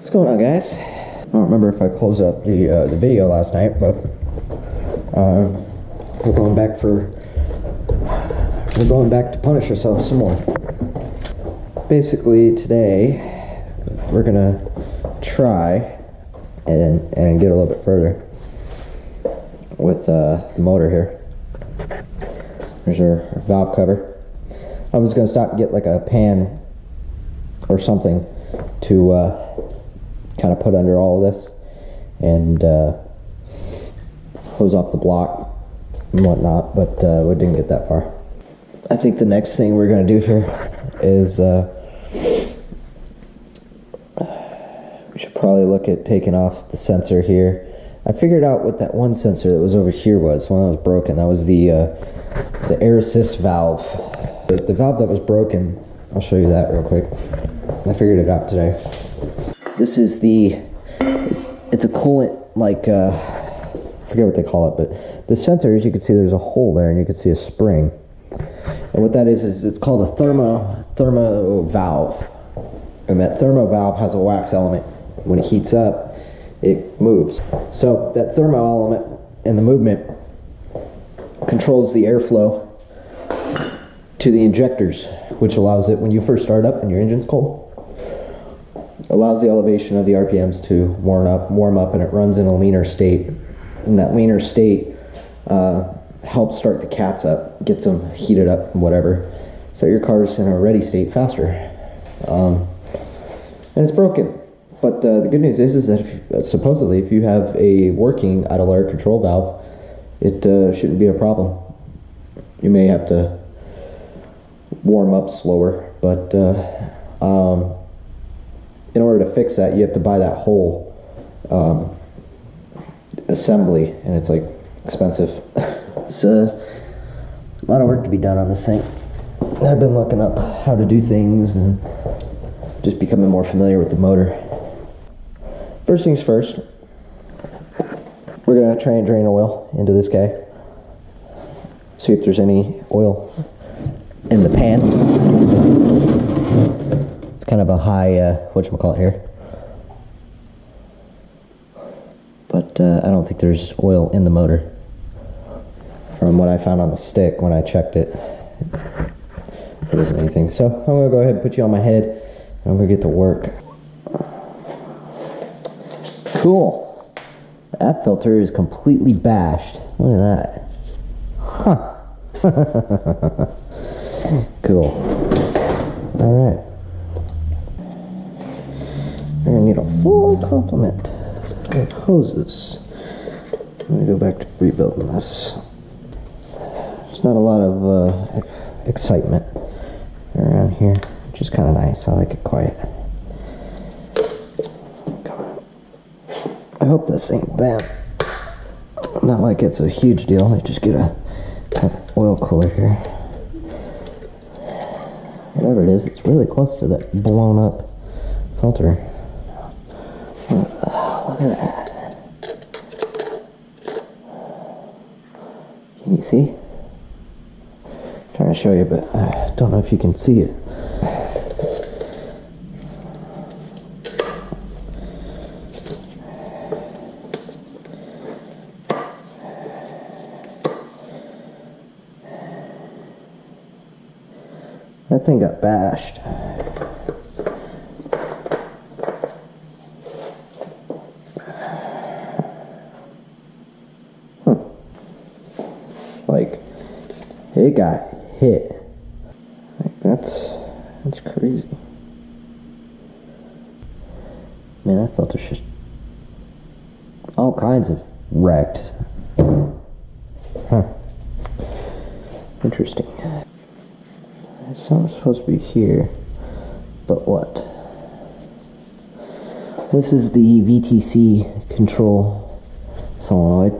What's going on, guys? I don't remember if I closed up the video last night, but we're going back to punish ourselves some more. Basically, today we're gonna try and get a little bit further with the motor here. There's our valve cover. I was gonna stop and get like a pan or something to kind of put under all of this and hose off the block and whatnot, but we didn't get that far. I think the next thing we're going to do here is we should probably look at taking off the sensor here. I figured out what that one sensor that was over here was, one that was broken. That was the air assist valve. The valve that was broken, I'll show you that real quick. I figured it out today. This is it's a coolant, like, I forget what they call it, but the sensor, as you can see, there's a hole there and you can see a spring. And what that is it's called a thermo valve. And that thermo valve has a wax element. When it heats up, it moves. So that thermo element and the movement controls the airflow to the injectors, which allows it, when you first start up and your engine's cold, allows the elevation of the RPMs to warm up, and it runs in a leaner state. And that leaner state helps start the cats up, gets them heated up and whatever, so your car's in a ready state faster. And it's broken, but the good news is that supposedly if you have a working idle air control valve, it shouldn't be a problem. You may have to warm up slower, but in order to fix that, you have to buy that whole assembly, and it's like expensive. It's a lot of work to be done on this thing. I've been looking up how to do things and just becoming more familiar with the motor. First things first, we're gonna try and drain oil into this guy. See if there's any oil in the pan. It's kind of a high, whatchamacallit here. But I don't think there's oil in the motor. From what I found on the stick when I checked it, there isn't anything. So I'm gonna go ahead and put you on my head and I'm gonna get to work. Cool. That filter is completely bashed. Look at that. Huh. Cool. Alright. We're gonna need a full complement of hoses. I'm gonna go back to rebuilding this. There's not a lot of excitement around here, which is kind of nice. I like it quiet. I hope this ain't bad. Not like it's a huge deal. I just get an oil cooler here. Whatever it is, it's really close to that blown up filter. Look at that. Can you see? I'm trying to show you, but I don't know if you can see it. That thing got bashed. Like, it got hit. Like, that's crazy. Man, that filter's just all kinds of wrecked. Huh. Interesting. Something's supposed to be here, but what? This is the VTC control solenoid.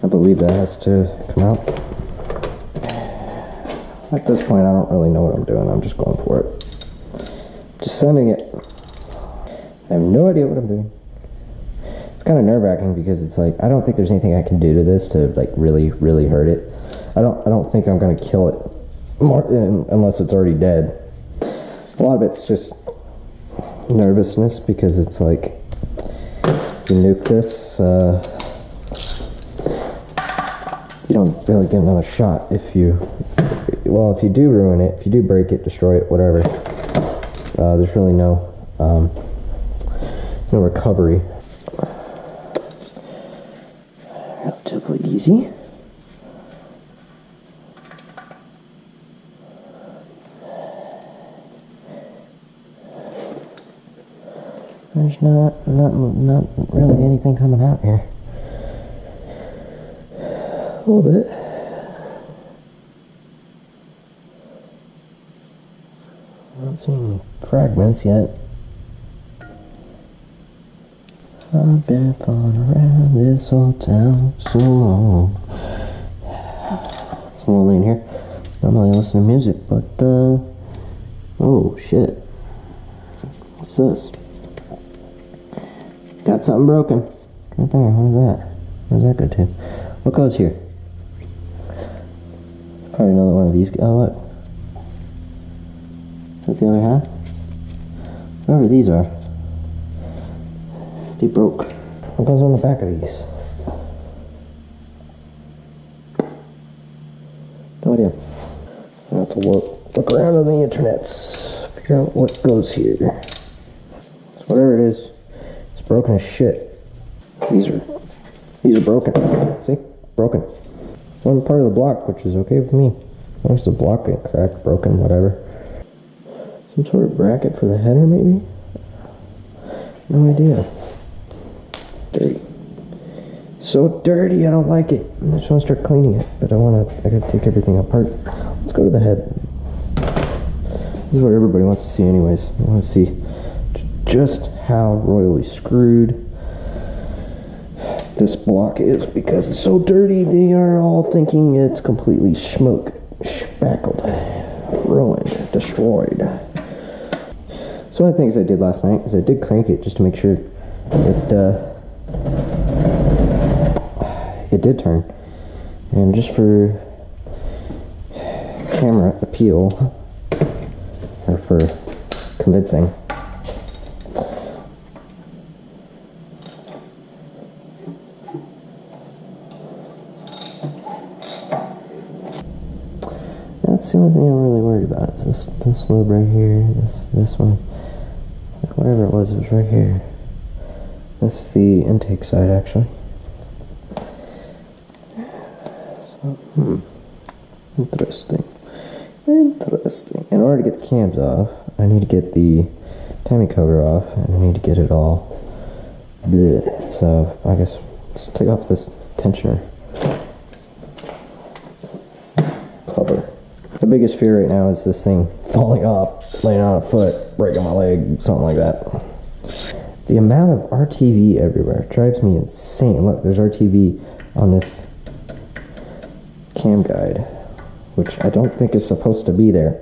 I believe that has to come out. At this point, I don't really know what I'm doing. I'm just going for it. Just sending it. I have no idea what I'm doing. It's kind of nerve-wracking because it's like, I don't think there's anything I can do to this to like really hurt it. I don't think I'm gonna kill it more unless it's already dead. A lot of it's just nervousness because it's like, you nuke this, you don't really get another shot if you do ruin it, if you do break it, destroy it, whatever. There's really no recovery. Relatively easy. There's not really anything coming out here. A little bit. I don't see any fragments yet. I've been flying around this old town so long. It's lonely in here. Normally I listen to music, but oh shit. What's this? Got something broken. Right there, what is that? Where's that go to? What goes here? Probably another one of these. Oh, look. Is that the other half? Whatever these are. They broke. What goes on the back of these? No idea. I have to look around on the internet. Figure out what goes here. So whatever it is, it's broken as shit. These are broken. See? Broken. One part of the block, which is okay with me. There's the block get cracked, broken, whatever. Some sort of bracket for the header, maybe? No idea. Dirty. So dirty, I don't like it. I just want to start cleaning it, but I gotta take everything apart. Let's go to the head. This is what everybody wants to see anyways. I want to see just how royally screwed this block is, because it's so dirty. They are all thinking it's completely spackled, ruined, destroyed. So one of the things I did last night is I did crank it just to make sure it did turn, and just for camera appeal, or for convincing. That's the only thing I'm really worried about. Is this lube right here, this one, whatever it was right here. This is the intake side, actually. So, interesting. In order to get the cams off, I need to get the timing cover off, and I need to get it all. Bleh. So I guess let's take off this tensioner cover. The biggest fear right now is this thing falling off, laying on a foot, breaking my leg, something like that. The amount of RTV everywhere drives me insane. Look, there's RTV on this cam guide, which I don't think is supposed to be there.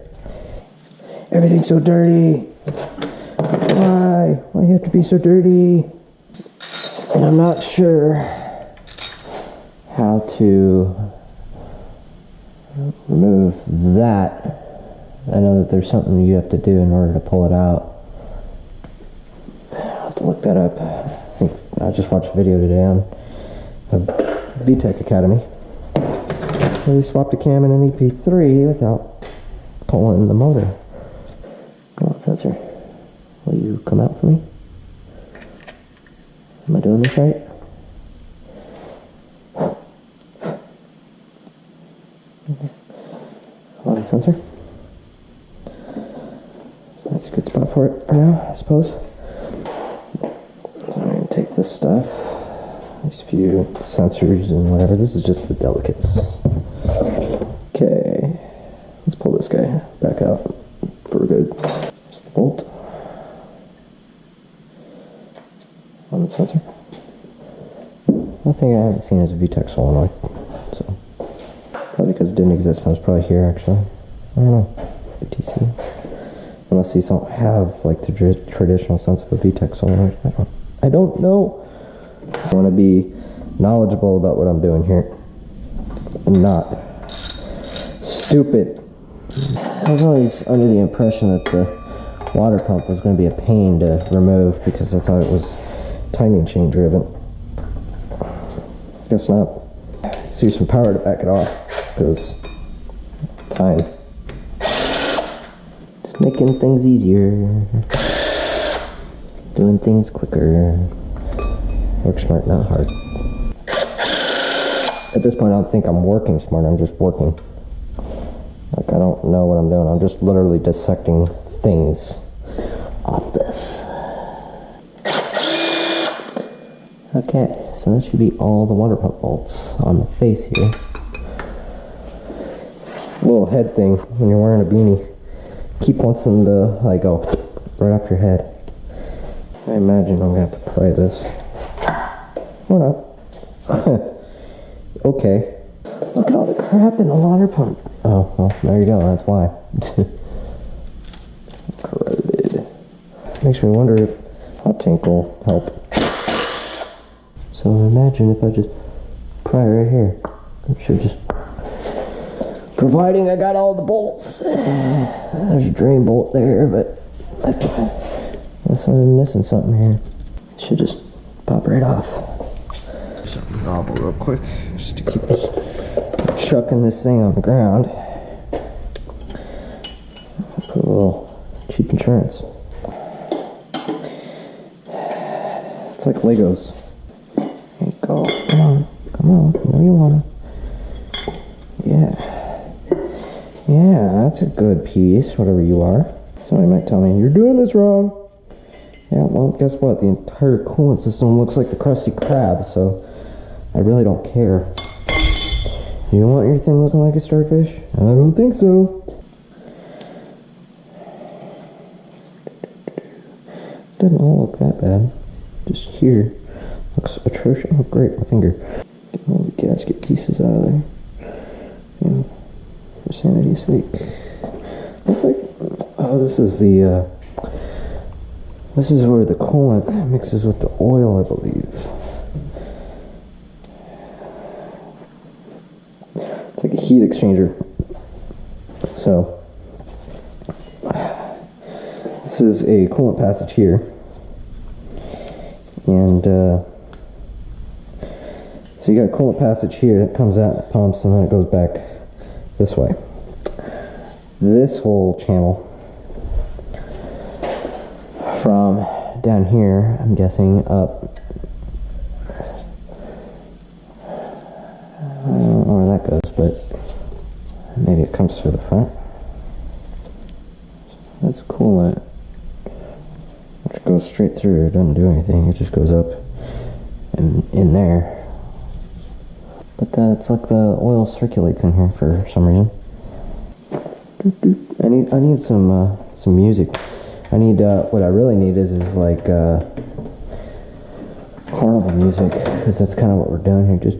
Everything's so dirty. Why? Why do you have to be so dirty? And I'm not sure how to remove that. I know that there's something you have to do in order to pull it out. I'll have to look that up. I think I just watched a video today on VTech Academy. Where they swapped a cam and an EP3 without pulling the motor. Come on, sensor. Will you come out for me? Am I doing this right? Come on, sensor. That's a good spot for it for now, I suppose. So I'm going to take this stuff, these few sensors and whatever. This is just the delicates. Okay, let's pull this guy back out for good. There's the bolt on the sensor. One thing I haven't seen is a VTech solenoid, so probably because it didn't exist. I was probably here actually. I don't know. BTC. Unless these don't have like the traditional sense of a VTech solenoid. I don't know. I want to be knowledgeable about what I'm doing here and not stupid. I was always under the impression that the water pump was going to be a pain to remove because I thought it was timing chain driven. Guess not. Let's use some power to back it off because time. It's making things easier. Doing things quicker. Work smart, not hard. At this point, I don't think I'm working smart, I'm just working. Like, I don't know what I'm doing. I'm just literally dissecting things off this. Okay, so that should be all the water pump bolts on the face here. This little head thing, when you're wearing a beanie, keep wanting to, like, go right off your head. I imagine I'm gonna have to pry this. Or not. Okay. Look at all the crap in the water pump. Oh, well, there you go, that's why. Corroded. Makes me wonder if hot tank will help. So imagine if I just pry right here. I should just... Providing I got all the bolts. There's a drain bolt there, but... Unless I'm missing something here. Should just pop right off. Something novel real quick, just to keep us chucking this thing on the ground. Put a little cheap insurance. It's like Legos. There you go. Come on. Come on. I know you wanna. Yeah. Yeah, that's a good piece, whatever you are. Somebody might tell me, you're doing this wrong. Yeah, well, guess what? The entire coolant system looks like the Krusty Krab, so I really don't care. You don't want your thing looking like a starfish? I don't think so. Doesn't all look that bad. Just here. Looks atrocious. Oh, great, my finger. Get all the gasket pieces out of there. Yeah, for sanity's sake. Looks like... Oh, this is the, this is where the coolant mixes with the oil, I believe. It's like a heat exchanger. So, this is a coolant passage here. And, so you got a coolant passage here that comes out and pumps, and then it goes back this way. This whole channel from down here, I'm guessing, up. I don't know where that goes, but maybe it comes through the front. That's coolant, which goes straight through. It doesn't do anything. It just goes up and in there. But it's like the oil circulates in here for some reason. I need some music. I need what I really need is like carnival music, because that's kind of what we're doing here. Just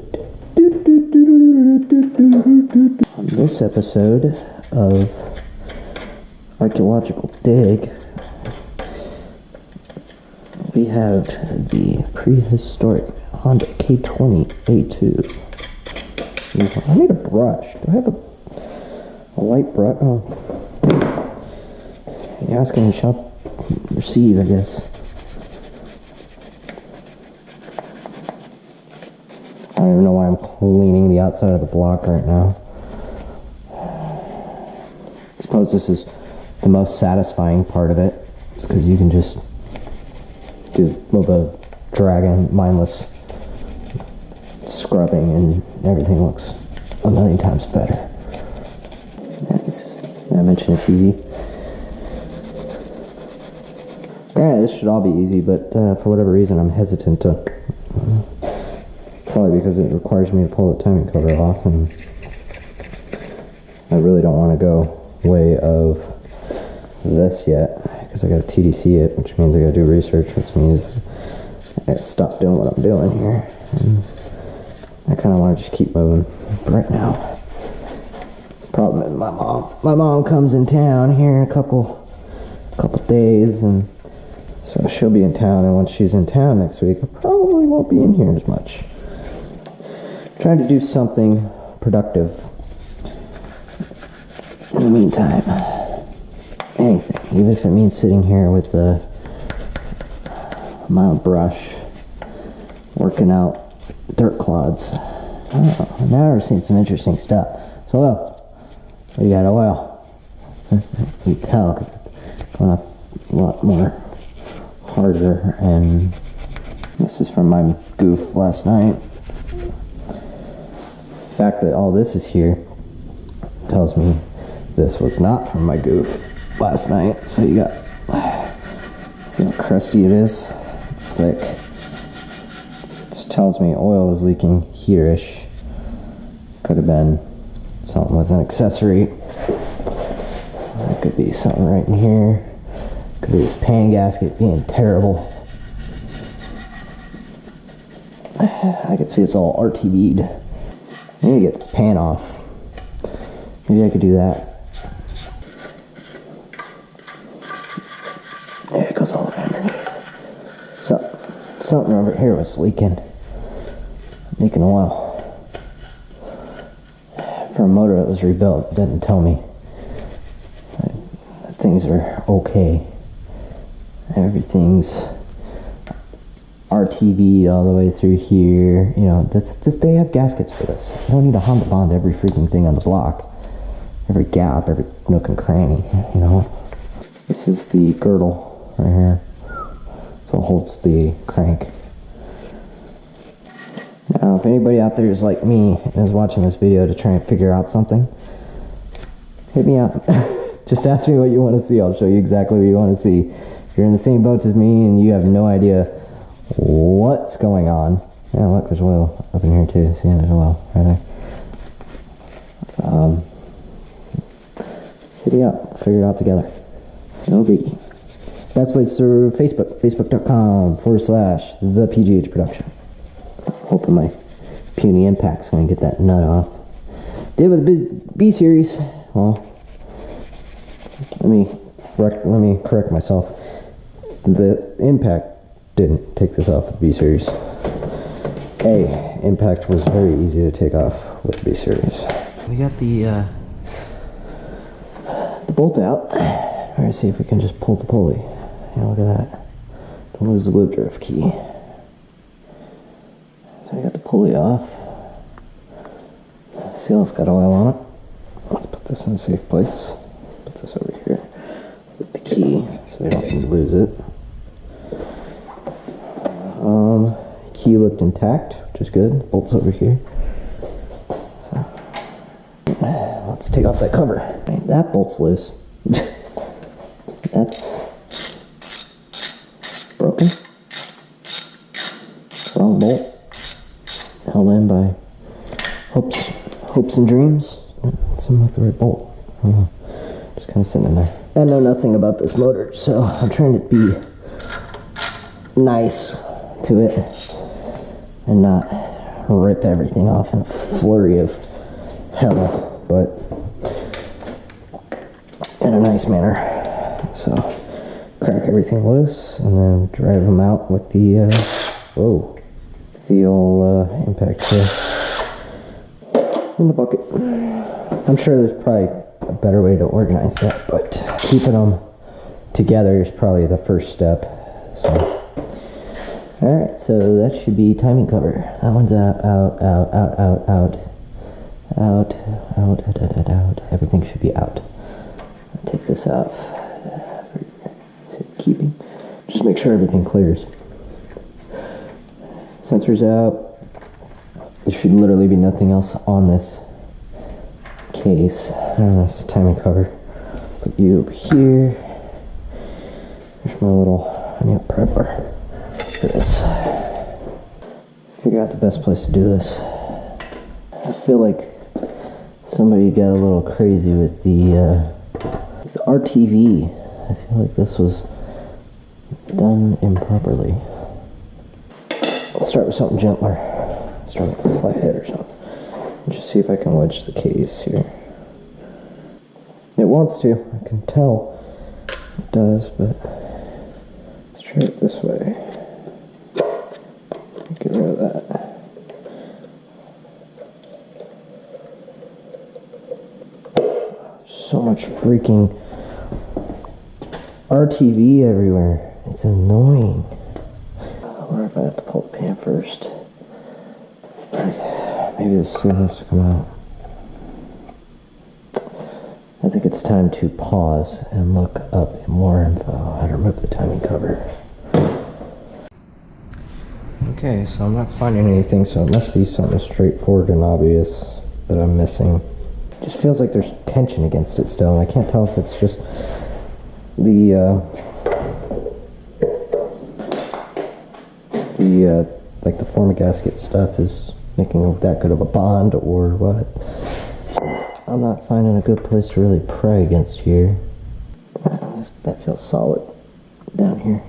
on this episode of Archaeological Dig, we have the prehistoric Honda K20A2. I need a brush. Do I have a light brush? Oh. You asking me shall receive, I guess. I don't even know why I'm cleaning the outside of the block right now. I suppose this is the most satisfying part of it. It's because you can just do a little bit of dragging, mindless scrubbing, and everything looks a million times better. I mentioned it's easy. Yeah, this should all be easy, but for whatever reason I'm hesitant to. Probably because it requires me to pull the timing cover off, and I really don't want to go way of this yet, because I gotta TDC it, which means I gotta do research, which means I gotta stop doing what I'm doing here. And I kind of want to just keep moving for right now. Problem is my mom comes in town here in a couple days, and so she'll be in town, and once she's in town next week, I probably won't be in here as much. Trying to do something productive in the meantime. Anything. even if it means sitting here with my brush, working out dirt clods. Oh, now we're seeing some interesting stuff. So, well, we got oil. You can tell because it's going off a lot more harder, and this is from my goof last night. The fact that all this is here tells me this was not from my goof last night. So you got, see how crusty it is? It's thick. This tells me oil is leaking here-ish. Could have been something with an accessory. There could be something right in here. Could be this pan gasket being terrible. I can see it's all RTB'd. I need to get this pan off. Maybe I could do that. There it goes all the way underneath. So, something over here was leaking oil. For a motor that was rebuilt, it didn't tell me that things are okay. Everything's RTV'd all the way through here. You know, they have gaskets for this. You don't need to Honda bond every freaking thing on the block. Every gap, every nook and cranny, you know. This is the girdle right here. So it holds the crank. Now, if anybody out there is like me and is watching this video to try and figure out something, hit me up. Just ask me what you want to see. I'll show you exactly what you want to see. If you're in the same boat as me and you have no idea what's going on. Yeah, look, there's oil up in here too. See, there's oil right there. Hit me up. Figure it out together. No biggie. Best way through Facebook. Facebook.com/ThePGH Production. Hoping my puny impact's going to get that nut off. Did with the B series. Well, let me correct myself. The impact didn't take this off with the B series. Impact was very easy to take off with the B series. We got the bolt out. We're gonna see if we can just pull the pulley. Yeah, look at that. Don't lose the whip drift key. So we got the pulley off. Seal's got oil on it. Let's put this in a safe place. Put this over here with the key so we don't need to lose it. Key looked intact, which is good. Bolt's over here. So, let's take off that cover. That bolt's loose. That's broken. Wrong bolt. Held in by hopes and dreams. Something like the right bolt. I don't know. Just kind of sitting in there. I know nothing about this motor, so I'm trying to be nice to it and not rip everything off in a flurry of hell, but in a nice manner. So crack everything loose and then drive them out with the old impact here in the bucket. I'm sure there's probably a better way to organize that, but keeping them together is probably the first step. So alright, so that should be timing cover. That one's out. Everything should be out. I'll take this off. Keeping. Just make sure everything clears. Sensor's out. There should literally be nothing else on this case. This timing cover. Put you over here. There's my little prepper. For this. Figure out the best place to do this. I feel like somebody got a little crazy with the RTV. I feel like this was done improperly. Let's start with something gentler. Start with a flathead or something. Just see if I can wedge the case here. It wants to. I can tell it does, but let's try it this way. Get rid of that. So much freaking RTV everywhere. It's annoying. I wonder if I have to pull the pan first. Maybe the seal has to come out. I think it's time to pause and look up more info. How to remove the timing cover. Okay, so I'm not finding anything, so it must be something straightforward and obvious that I'm missing. It just feels like there's tension against it still, and I can't tell if it's just like the form formigasket stuff is making that good of a bond or what. I'm not finding a good place to really pry against here. That feels solid down here.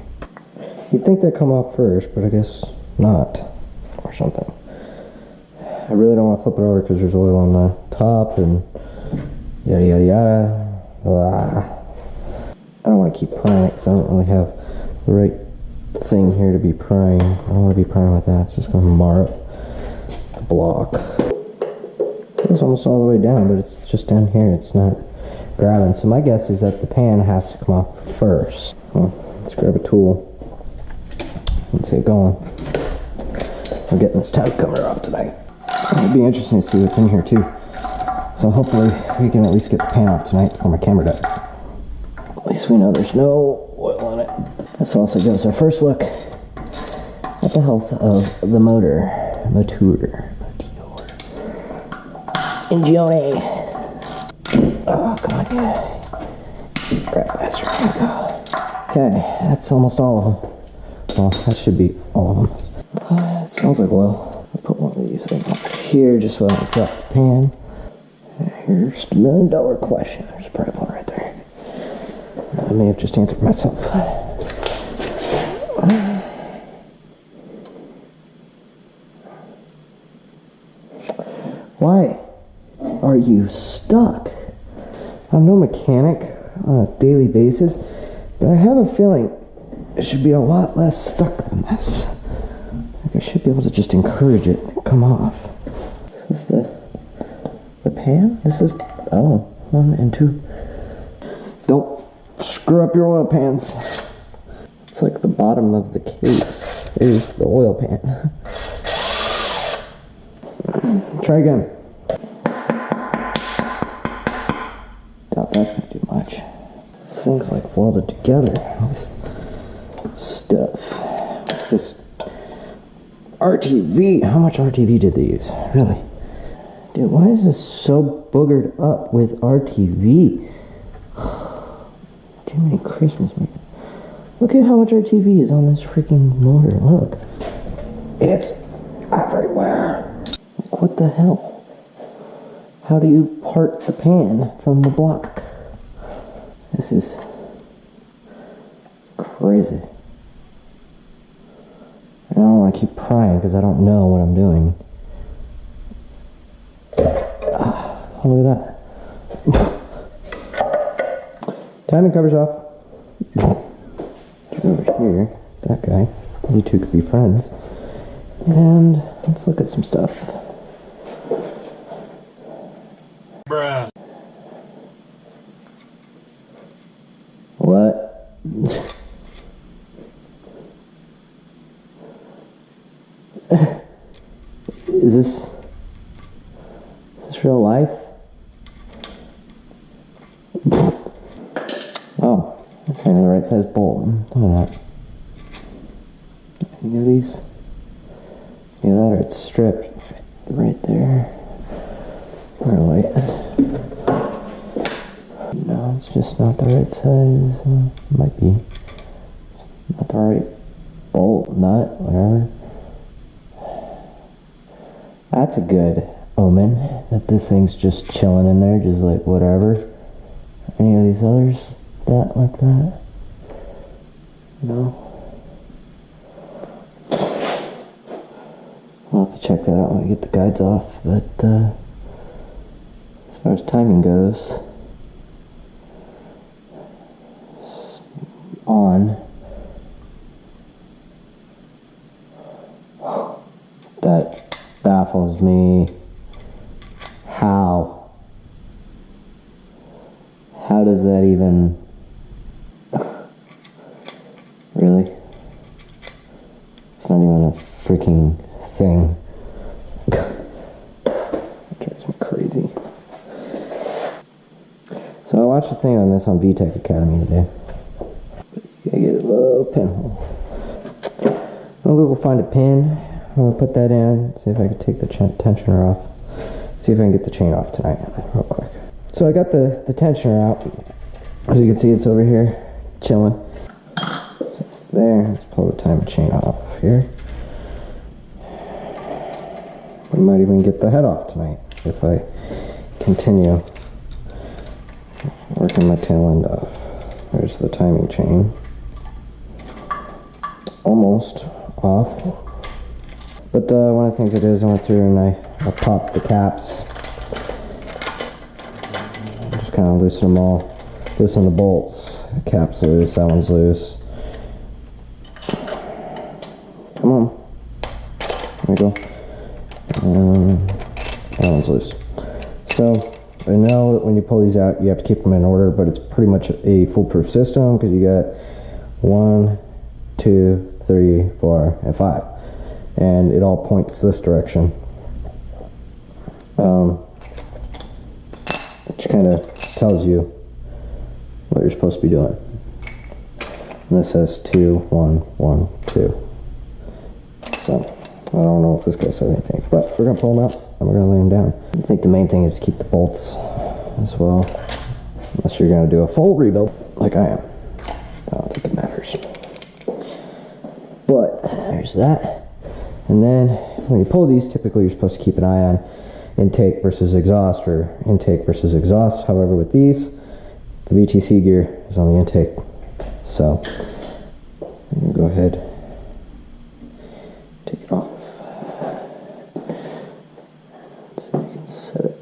You'd think they'd come off first, but I guess not, or something. I really don't want to flip it over because there's oil on the top and yada yada yada. I don't want to keep prying it because I don't really have the right thing here to be prying. I don't want to be prying with that. It's just going to mar up the block. It's almost all the way down, but it's just down here. It's not grabbing. So my guess is that the pan has to come off first. Well, let's grab a tool. Let's get going. I'm getting this time cover off tonight. It'll be interesting to see what's in here too. So hopefully we can at least get the pan off tonight before my camera does. At least we know there's no oil on it. This also gives our first look at the health of the motor. Enjoy. Oh, come on, yeah. Grab faster. There we go. Okay, that's almost all of them. Well, that should be all of them. It smells like oil. I'll put one of these up here just so I don't drop the pan. Here's the $1 million question. There's probably one right there. I may have just answered myself. Why are you stuck? I'm no mechanic on a daily basis, but I have a feeling it should be a lot less stuck than this. Like I should be able to just encourage it and come off. This is the pan? This is, oh, 1 and 2. Don't screw up your oil pans. It's like the bottom of the case is the oil pan. Try again. Doubt that's gonna do much. Things like welded together with stuff. This RTV. How much RTV did they use? Really? Dude, why is this so boogered up with RTV? Jiminy Christmas, man. Look at how much RTV is on this freaking motor. Look. It's everywhere. What the hell? How do you part the pan from the block? This is crazy. I don't want to keep prying because I don't know what I'm doing. Look at that. Timing cover's off. Get over here. That guy. You two could be friends. And let's look at some stuff. Bruh. What? Is this real life? Oh, that's not even the right size bolt. Look at that. Any of these? Either that or it's stripped right there. Or light. No, it's just not the right size. Might be. It's not the right bolt, nut, whatever. That's a good omen that this thing's just chilling in there, just like whatever. Any of these others that like that? No. I'll have to check that out when I get the guides off, but as far as timing goes, it's on. That baffles me. How? How does that even... not even a freaking thing. It drives me crazy. So I watched a thing on this on VTech Academy today. You gotta get a little pinhole. I'm gonna go find a pin. I'm gonna put that in, see if I can take the tensioner off. See if I can get the chain off tonight, real quick. So I got the tensioner out. As you can see, it's over here, chilling. So there, let's pull the timing chain off here. We might even get the head off tonight if I continue working my tail end off. There's the timing chain. Almost off. But one of the things I did is I went through and I popped the caps. Just kind of loosen them all. Loosen the bolts. The cap's loose, that one's loose. Come on. There we go. That one's loose. So, I know that when you pull these out, you have to keep them in order, but it's pretty much a foolproof system because you got 1, 2, 3, 4, and 5. And it all points this direction. Which kind of tells you what you're supposed to be doing. And this says 2, 1, 1, 2. So, I don't know if this guy says anything, but we're going to pull them out and we're going to lay them down. I think the main thing is to keep the bolts as well. Unless you're going to do a full rebuild, like I am. I don't think it matters. But, there's that. And then, when you pull these, typically you're supposed to keep an eye on intake versus exhaust, or intake versus exhaust. However, with these, the VTC gear is on the intake. So, I'm going to go ahead, take it off. Let's see if we can set it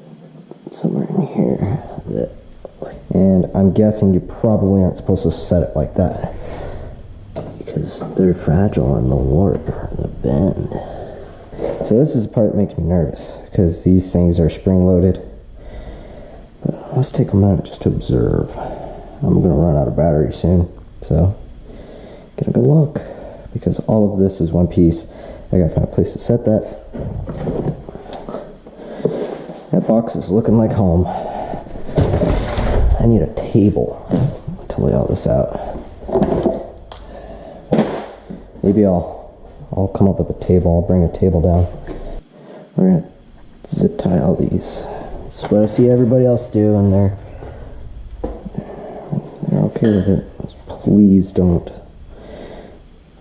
somewhere in here. And I'm guessing you probably aren't supposed to set it like that, because they're fragile and they'll warp and they'll bend. So this is the part that makes me nervous, because these things are spring-loaded. But let's take a minute just to observe. I'm going to run out of battery soon, so get a good look, because all of this is one piece. I got to find a place to set that. That box is looking like home. I need a table to lay all this out. Maybe I'll come up with a table. I'll bring a table down. We're gonna zip tie all these. That's what I see everybody else do, and they're okay with it. Please don't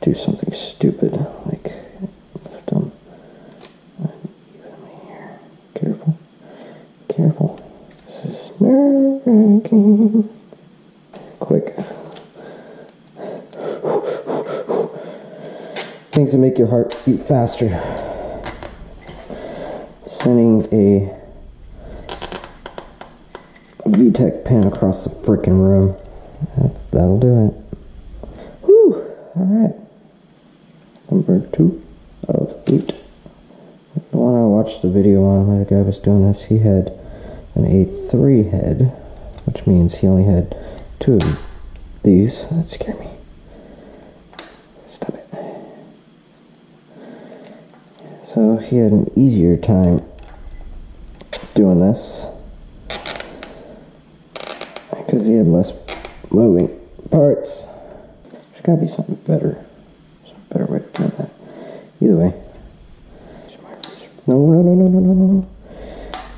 do something stupid like lift them unevenly here. Careful, careful. This is nerve-wracking. Quick. Things that make your heart beat faster. Sending a VTech pin across the freaking room. That'll do it. Whew! Alright. Number 2 of 8. The one I watched the video on where the guy was doing this, he had an A3 head, which means he only had 2 of these. That scared me. Stop it. So he had an easier time doing this because he had less moving parts. There's gotta be something better. There's a better way to do that. Either way. No.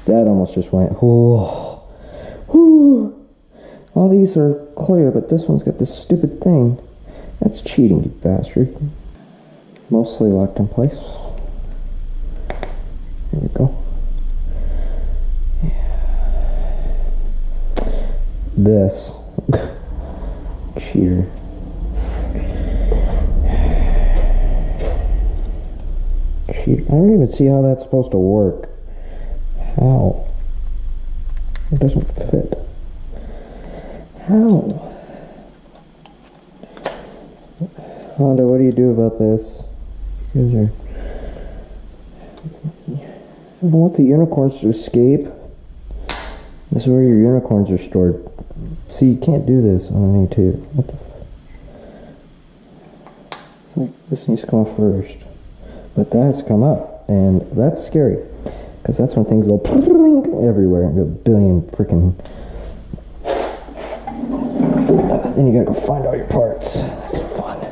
That almost just went. Whoa. Whoo. All these are clear, but this one's got this stupid thing. That's cheating, you bastard. Mostly locked in place. Here we go. This cheater. Cheater. I don't even see how that's supposed to work. How? It doesn't fit. How? Honda, what do you do about this? You guys are... I don't want the unicorns to escape. This is where your unicorns are stored. See, you can't do this on an A2. What the It's like this needs to come off first. But that has to come up, and that's scary. Because that's when things go everywhere and go a billion freaking. Then you gotta go find all your parts. That's so fun.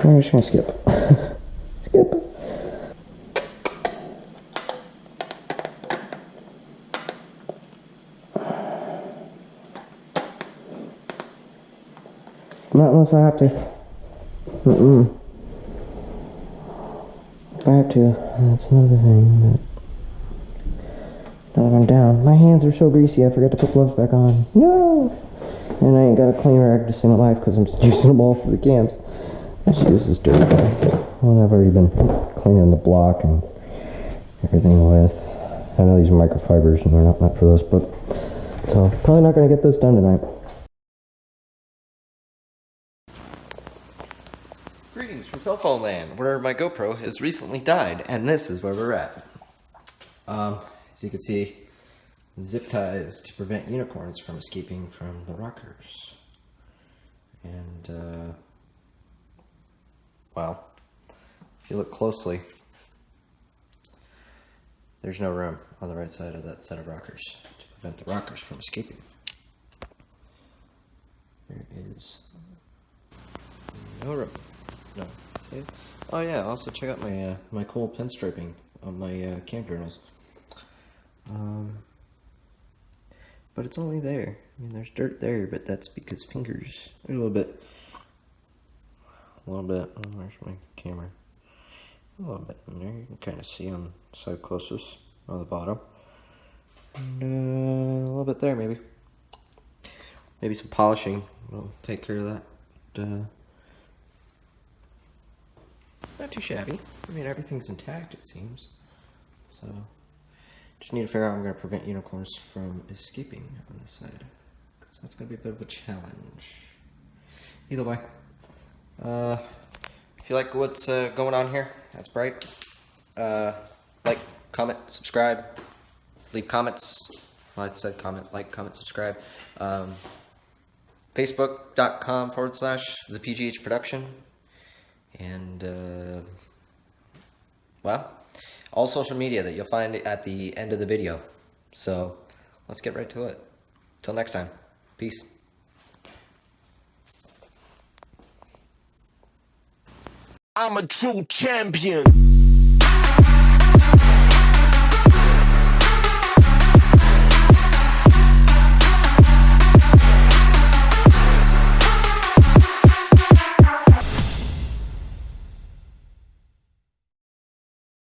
I'm just gonna skip. Skip. Not unless I have to. If I have to, that's another thing. But now that I'm down, my hands are so greasy. I forgot to put gloves back on. No. And I ain't got a clean rag to save my life because I'm just using them all for the cams. I should use this dirty guy. Well, I've already been cleaning the block and everything with. I know these are microfibers and they're not meant for this, but so probably not going to get this done tonight. Greetings from cell phone land, where my GoPro has recently died, and this is where we're at. As you can see, zip ties to prevent unicorns from escaping from the rockers. And, well, if you look closely, there's no room on the right side of that set of rockers to prevent the rockers from escaping. There is no room. No. See? Oh yeah, also check out my my cool pinstriping on my cam journals. But it's only there. I mean, there's dirt there, but that's because fingers are a little bit. Oh, where's my camera? A little bit in there. You can kind of see on the side closest, on the bottom, and a little bit there, maybe. Maybe some polishing will take care of that. Not too shabby. I mean, everything's intact, it seems. So, just need to figure out how I'm going to prevent unicorns from escaping on this side. Because that's going to be a bit of a challenge. Either way. If you like what's going on here, that's bright. Like, comment, subscribe. Leave comments. Well, I said comment, like, comment, subscribe. Facebook.com/the PGH Production. And, well, all social media that you'll find at the end of the video. So, let's get right to it. Till next time. Peace. I'm a true champion.